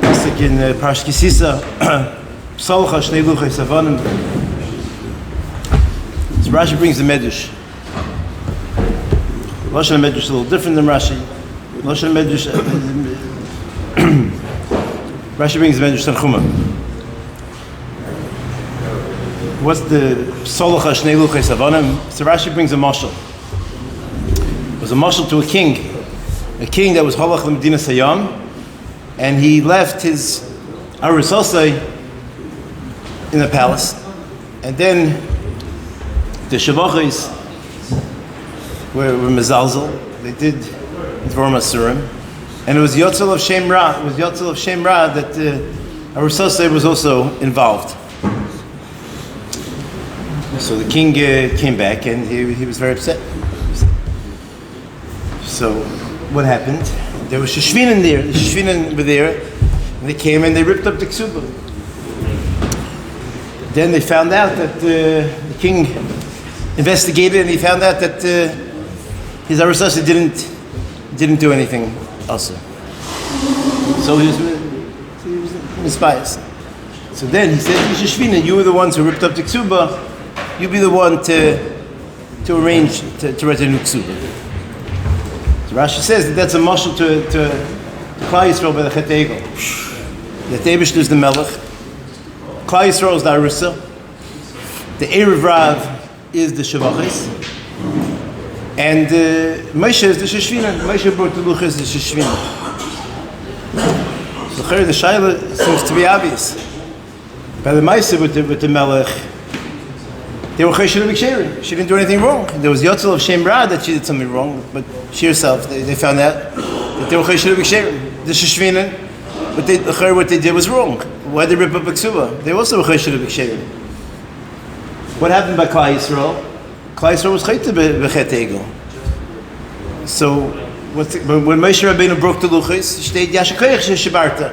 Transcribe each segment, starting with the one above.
Pasuk in Parsh Kisisa, Psalcha Shnei Luchos Avanim. So Rashi brings the Medrash. Lashon Medrash is a little different than Rashi. Lashon Medrash, Rashi brings the Medrash Tanchuma. What's the Psalcha Shnei Luchos Avanim? So Rashi brings a mashal. It was a mashal to a king that was halach l'Medina Sayam, and he left his arusosai in the palace, and then the shavachis were mezalzel. They did dvarim asurim, and it was yotzel of shem ra. It was yotzel of shem ra that arusosai was also involved. So the king came back, and he was very upset. So what happened? There was shishvinen there. The shishvinen were there, and they came and they ripped up the ksuba. Then they found out that the king investigated, and he found out that his arusasa didn't do anything also. So he was misbiased. So then he said, "Shishvinen, you were the ones who ripped up the ksuba. You be the one to arrange to write a new ksuba." So Rashi says that that's a mashal to Klal Yisrael by the Chet Egel. The Tebish is the Melech. Klal Yisrael is the Arusa. The Erev Rav is the Shavachis. And Moshe is the Shishvina. Moshe brought the Luch is the Shishvina. So here the Shaila seems to be obvious. By the Maisa with the Melech, they were Chesed B'Ksherim. She didn't do anything wrong. There was Yotzel of Shem Ra that she did something wrong, but she herself, they found out that they were Chesed B'Ksherim. The Shishvinen, what they did was wrong. Why did they rip up B'Ksuba? They also were Chesed B'Ksherim. What happened by Klal Yisrael? Klal Yisrael was Chayte B'Chet Egel. So, when Moshe Rabbeinu broke the Luchos, he stayed Yashakayach Shebarta.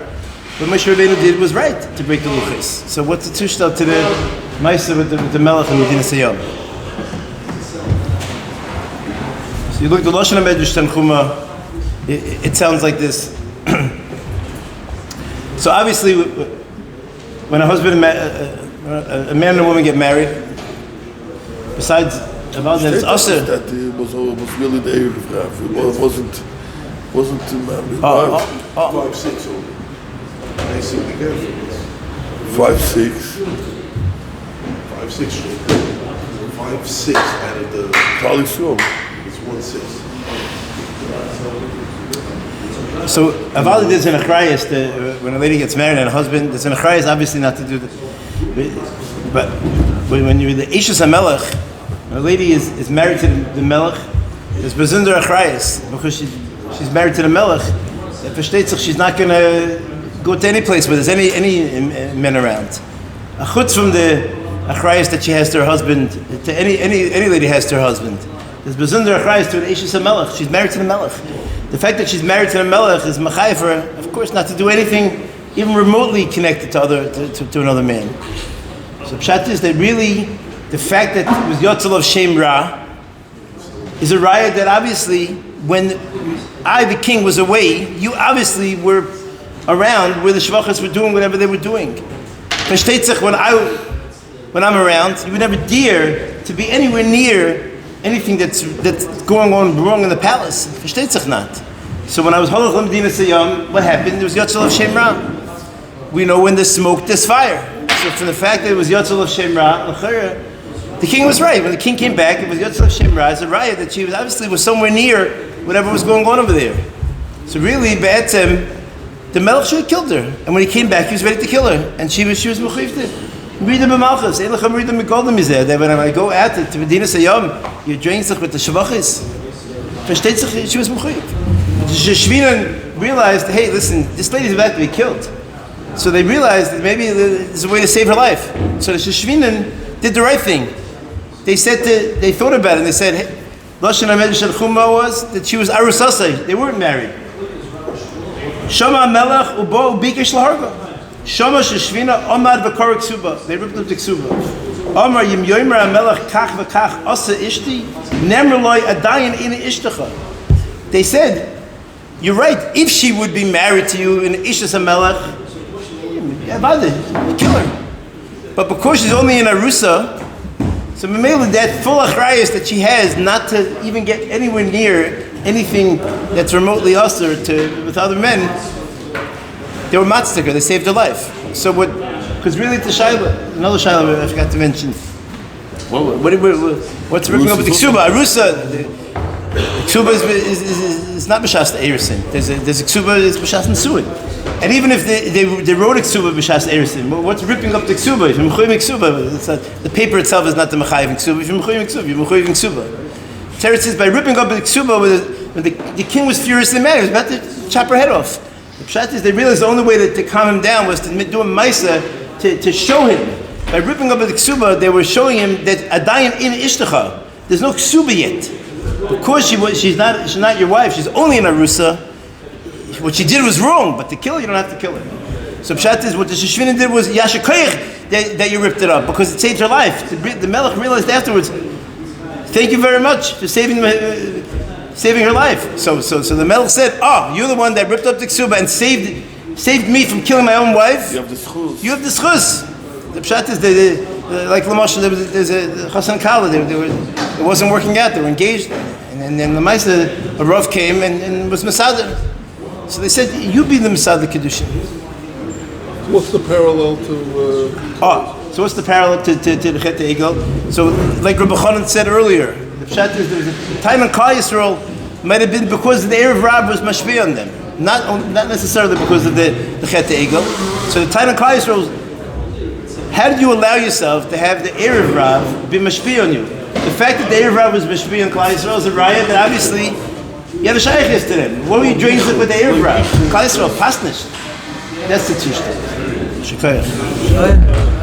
What Moshe Rabbeinu did was right to break the Luchos. So what's the tushta to the Maisa with the Melech and Medina Sayam? So you look at the Lashon HaMedrash Tanchuma, it sounds like this. So obviously, when a husband, a man and a woman get married, besides about that, it's usher. That it was really the Erev Rav. It wasn't 5'6" over. They seem to get 5'6". 5'6" 5'6" out of the. Probably so. It's 1'6". So Avali there's an achrayas when a lady gets married and a husband, there's an achrayas obviously not to do that. But when you're the Ishus HaMelech, when a lady is married to the Melech, there's bezunder achrayas because she's married to the Melech. If she's not going to go to any place where there's any men around. A chutz from the achrayas that she has to her husband, to any lady has to her husband. There's bezunder achrayas to the Ishus HaMelech. She's married to the Melech. The fact that she's married to the Melech is machayev for her, of course, not to do anything even remotely connected to another man. So pshat is that really the fact that it was Yotzel of Shem Ra is a raya that obviously when I, the king, was away, you obviously were around where the Shvachas were doing whatever they were doing. When I'm around, you would never dare to be anywhere near anything that's going on wrong in the palace. Not. So when I was halach l'Medina Sayam, what happened? There was Yotzel of Shem Ra. We know when there's smoke, there's fire. So from the fact that it was Yotzel of Shem Ra, the king was right. When the king came back, it was Yotzel of Shem Ra. It's a raya that she was somewhere near whatever was going on over there. So really, Be'etzem, the Melech should have killed her. And when he came back, he was ready to kill her. And she was mechifted. Read them in Malchus. Read them in Golden is there. That when I go out to Medina Sayam, you're drinking sich with the Shavachis. Versteht sich, she was mechif. The Shishvinen realized, hey, listen, this lady's about to be killed. So they realized that maybe there's a way to save her life. So the Shishvinen did the right thing. They thought about it and they said, hey, Lashon HaMedrash Tanchuma was that she was arusasai. They weren't married. Shama Melech ubo ubikesh laharga. Shama Shishvina Omad v'Korah Ksuba. They ripped up the Ksuba. Omar Yim Yomer HaMelech Kach v'Kach Asa Ishti Nemr Loi Adayin Ina Ishtecha. They said, you're right. If she would be married to you in Ishas HaMelech, kill her. But because she's only in Arusa, so Mamela, that full achrayus that she has not to even get anywhere near anything that's remotely usher with other men, they were matztiker, they saved her life. So what, because really the Shaila, another Shaila I forgot to mention, what's ripping up with the Ksuba? Arusa, Ksuba is not B'shas Eirsin. There's a Ksuba that's B'shas Nesuin. And even if they wrote a Ksuba B'shas Eirsin, what's ripping up the Ksuba? If you're Mechoyim Ksuba, the paper itself is not the Mechayiv Ksuba. If you're Mechoyim Ksuba, you're Mechoyim Ksuba. Teretz says by ripping up the Ksuba, when the king was furiously mad, he was about to chop her head off. The Pshat is they realized the only way to calm him down was to do a Maisa to show him. By ripping up the Ksuba, they were showing him that Adayin in Ishtacha. There's no Ksuba yet. Because she's not your wife, she's only in Arusa. What she did was wrong, but to kill her, you don't have to kill her. So Pshat is what the Shishvina did was Yashikoyach that you ripped it up because it saved her life. The Melech realized afterwards, thank you very much for saving her life. So the Melech said, you're the one that ripped up the Ksuba and saved me from killing my own wife. You have the schus. You have the schus. The Pshat is like Lamashal, there's a Chassan Kala, it wasn't working out, they were engaged. And then the Maisa, a Rav came and was Masada. So they said, you be the Masada Kedushin. What's the parallel to... So what's the parallel to the Chet Egel? So like Rabbi Chanan said earlier, the Pshat is there was a time in Klal Yisrael might have been because the Erev Rav was mashpeh on them. Not necessarily because of the Chet Egel. So the time in Klal Yisrael, how did you allow yourself to have the Erev Rav be mashpeh on you? The fact that the Erev Rav was mashpeh on Klal Yisrael is a raya that obviously you had a shaykhis to them. What were you doing with the Erev Rav? Klal Yisrael, pasnish. That's the Tushta. Shukayach.